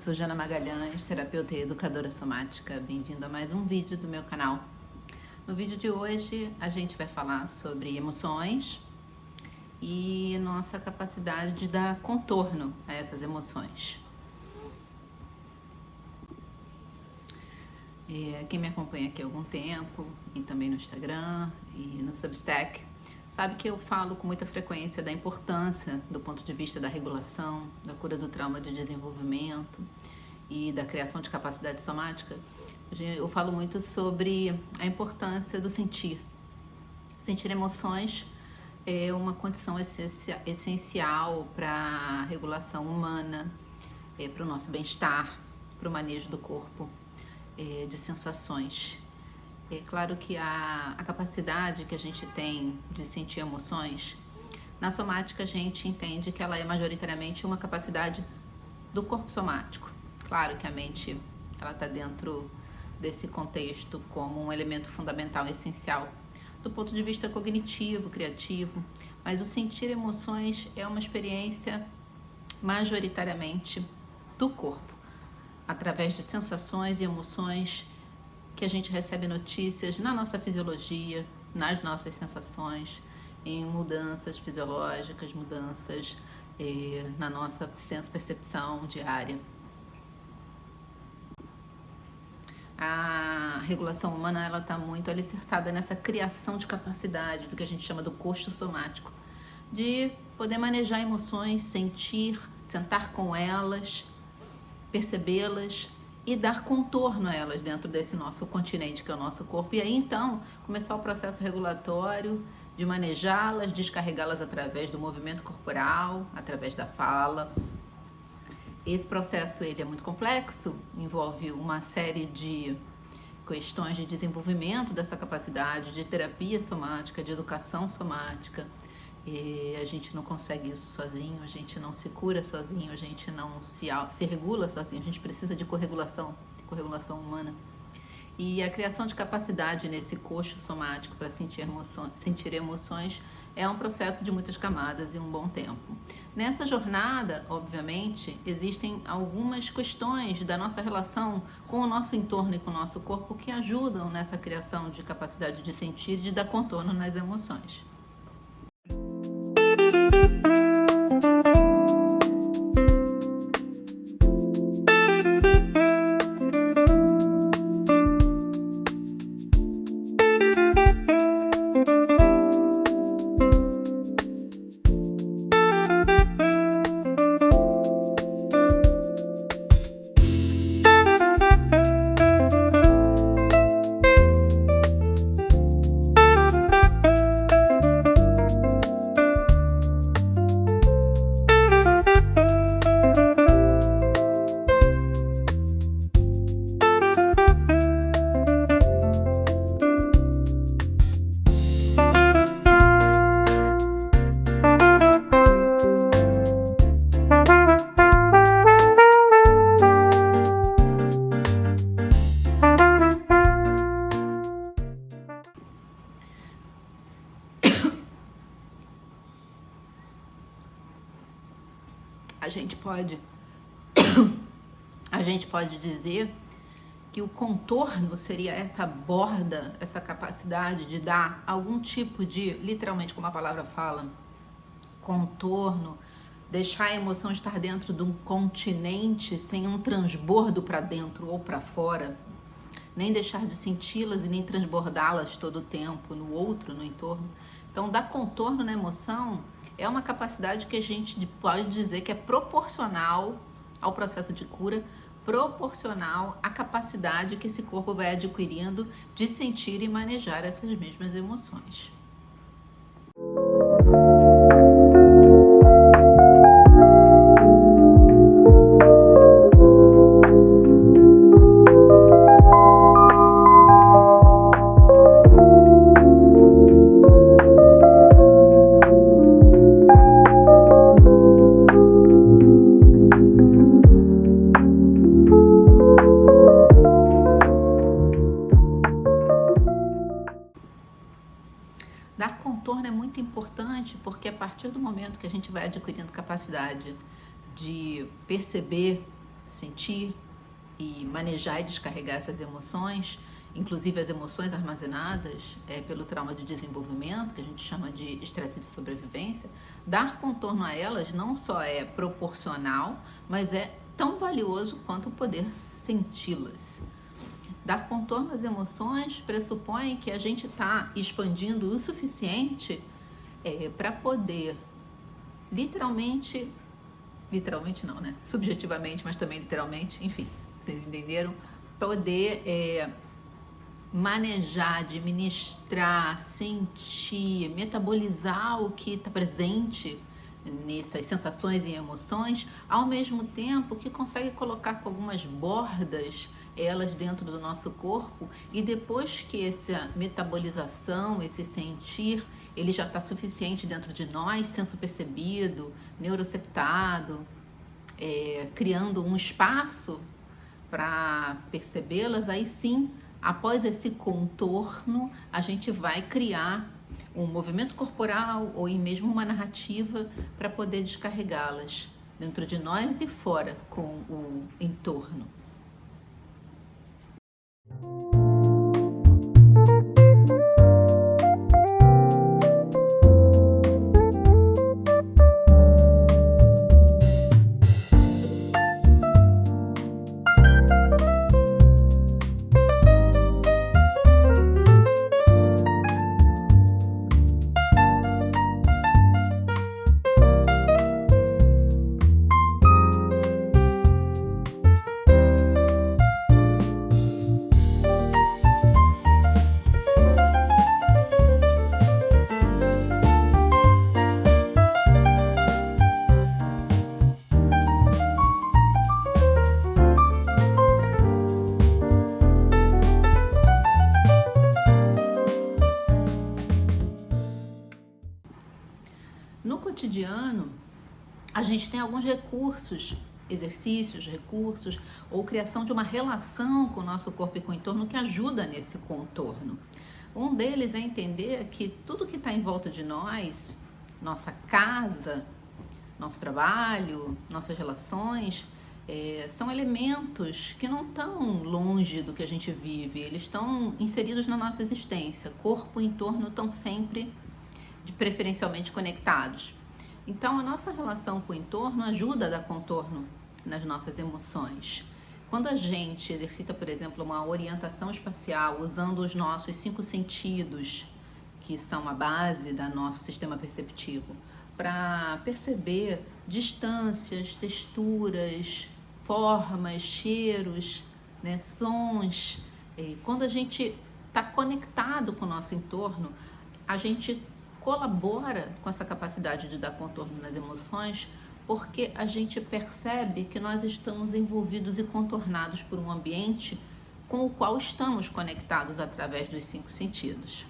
sou Jana Magalhães, terapeuta e educadora somática. Bem-vindo a mais um vídeo do meu canal. No vídeo de hoje a gente vai falar sobre emoções e nossa capacidade de dar contorno a essas emoções. Quem me acompanha aqui há algum tempo, e também no Instagram e no Substack, sabe que eu falo com muita frequência da importância do ponto de vista da regulação, da cura do trauma de desenvolvimento e da criação de capacidade somática. Eu falo muito sobre a importância do sentir. Sentir emoções é uma condição essencial para a regulação humana, para o nosso bem-estar, para o manejo do corpo, de sensações. É claro que a capacidade que a gente tem de sentir emoções, na somática a gente entende que ela é majoritariamente uma capacidade do corpo somático. Claro que a mente ela está dentro desse contexto como um elemento fundamental, essencial, do ponto de vista cognitivo, criativo, mas o sentir emoções é uma experiência majoritariamente do corpo, através de sensações e emoções que a gente recebe notícias na nossa fisiologia, nas nossas sensações, em mudanças fisiológicas, mudanças na nossa senso-percepção diária. A regulação humana ela está muito alicerçada nessa criação de capacidade do que a gente chama do costo somático, de poder manejar emoções, sentir, sentar com elas, percebê-las e dar contorno a elas dentro desse nosso continente que é o nosso corpo. E aí então começar o processo regulatório de manejá-las, descarregá-las através do movimento corporal, através da fala. Esse processo ele é muito complexo, envolve uma série de questões de desenvolvimento dessa capacidade, de terapia somática, de educação somática. E a gente não consegue isso sozinho, a gente não se cura sozinho, a gente não se regula sozinho, a gente precisa de corregulação humana. E a criação de capacidade nesse coxo somático para sentir emoções é um processo de muitas camadas e um bom tempo. Nessa jornada, obviamente, existem algumas questões da nossa relação com o nosso entorno e com o nosso corpo que ajudam nessa criação de capacidade de sentir e de dar contorno nas emoções. A gente pode dizer que o contorno seria essa borda, essa capacidade de dar algum tipo de, literalmente como a palavra fala, contorno, deixar a emoção estar dentro de um continente sem um transbordo para dentro ou para fora, nem deixar de senti-las e nem transbordá-las todo o tempo no outro, no entorno. Então, dar contorno na emoção é uma capacidade que a gente pode dizer que é proporcional ao processo de cura, proporcional à capacidade que esse corpo vai adquirindo de sentir e manejar essas mesmas emoções. Dar contorno é muito importante porque a partir do momento que a gente vai adquirindo capacidade de perceber sentir e manejar e descarregar essas emoções, inclusive as emoções armazenadas pelo trauma de desenvolvimento, que a gente chama de estresse de sobrevivência. Dar contorno a elas não só é proporcional, mas é tão valioso quanto o poder senti-las. Dar contorno às emoções pressupõe que a gente está expandindo o suficiente para poder literalmente não, né? Subjetivamente, mas também literalmente, enfim, vocês entenderam? Poder manejar, administrar, sentir, metabolizar o que está presente nessas sensações e emoções, ao mesmo tempo que consegue colocar com algumas bordas elas dentro do nosso corpo, e depois que essa metabolização, esse sentir, ele já está suficiente dentro de nós, senso percebido, neuroceptado, criando um espaço para percebê-las, aí sim, após esse contorno, a gente vai criar um movimento corporal ou mesmo uma narrativa para poder descarregá-las dentro de nós e fora com o entorno. No cotidiano, a gente tem alguns recursos, exercícios, recursos, ou criação de uma relação com o nosso corpo e com o entorno que ajuda nesse contorno. Um deles é entender que tudo que está em volta de nós, nossa casa, nosso trabalho, nossas relações, são elementos que não estão longe do que a gente vive, eles estão inseridos na nossa existência. Corpo e entorno estão sempre preferencialmente conectados. Então, a nossa relação com o entorno ajuda a dar contorno nas nossas emoções. Quando a gente exercita, por exemplo, uma orientação espacial usando os nossos 5 sentidos, que são a base do nosso sistema perceptivo, para perceber distâncias, texturas, formas, cheiros, né, sons. Quando a gente está conectado com o nosso entorno, a gente colabora com essa capacidade de dar contorno nas emoções, porque a gente percebe que nós estamos envolvidos e contornados por um ambiente com o qual estamos conectados através dos 5 sentidos.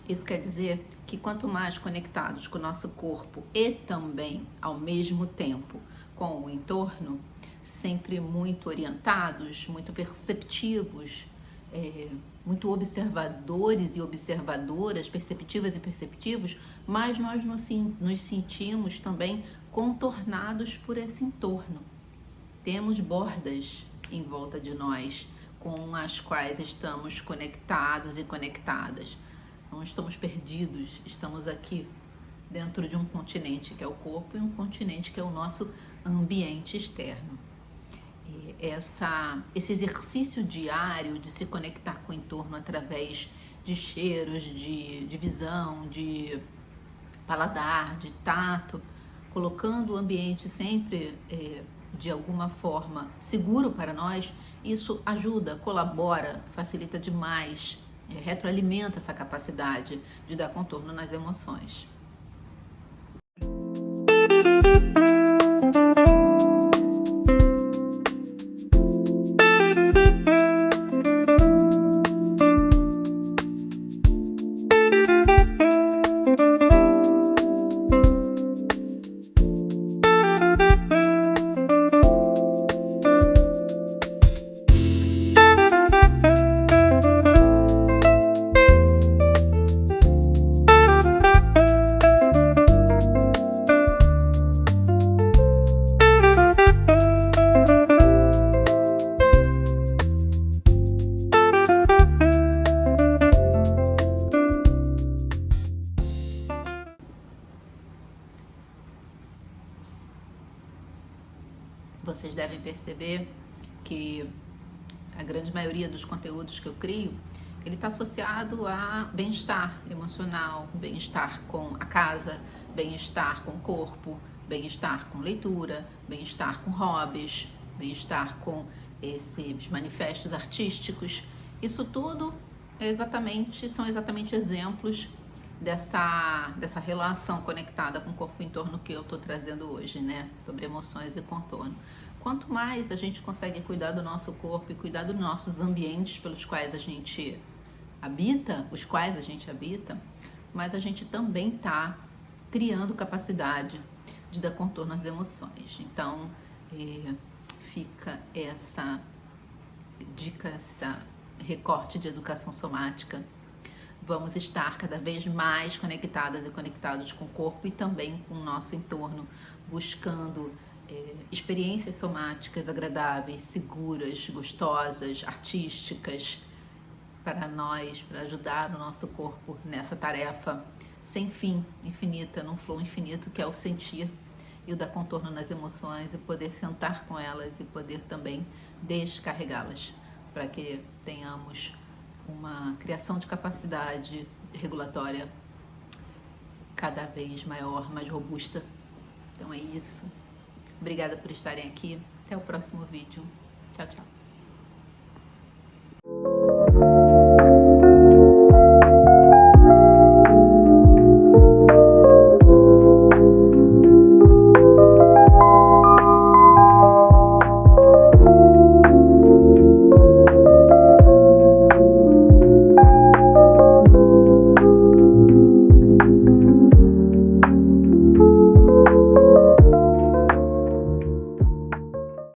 Isso quer dizer que quanto mais conectados com o nosso corpo e também, ao mesmo tempo, com o entorno, sempre muito orientados, muito perceptivos, muito observadores e observadoras, perceptivas e perceptivos, mais nós nos sentimos também contornados por esse entorno. Temos bordas em volta de nós com as quais estamos conectados e conectadas. Não estamos perdidos, estamos aqui dentro de um continente que é o corpo e um continente que é o nosso ambiente externo. Esse exercício diário de se conectar com o entorno através de cheiros, de visão, de paladar, de tato, colocando o ambiente sempre de alguma forma seguro para nós, isso ajuda, colabora, facilita demais, retroalimenta essa capacidade de dar contorno nas emoções. Vocês devem perceber que a grande maioria dos conteúdos que eu crio, ele está associado a bem-estar emocional, bem-estar com a casa, bem-estar com o corpo, bem-estar com leitura, bem-estar com hobbies, bem-estar com esses manifestos artísticos. Isso tudo são exatamente exemplos dessa relação conectada com o corpo e entorno que eu estou trazendo hoje, né? Sobre emoções e contorno. Quanto mais a gente consegue cuidar do nosso corpo e cuidar dos nossos ambientes pelos quais a gente habita, mais a gente também está criando capacidade de dar contorno às emoções. Então, fica essa dica, essa recorte de educação somática. Vamos estar cada vez mais conectadas e conectados com o corpo e também com o nosso entorno, buscando experiências somáticas agradáveis, seguras, gostosas, artísticas para nós, para ajudar o nosso corpo nessa tarefa sem fim, infinita, num flow infinito, que é o sentir e o dar contorno nas emoções e poder sentar com elas e poder também descarregá-las, para que tenhamos uma criação de capacidade regulatória cada vez maior, mais robusta. Então é isso. Obrigada por estarem aqui. Até o próximo vídeo. Tchau, tchau.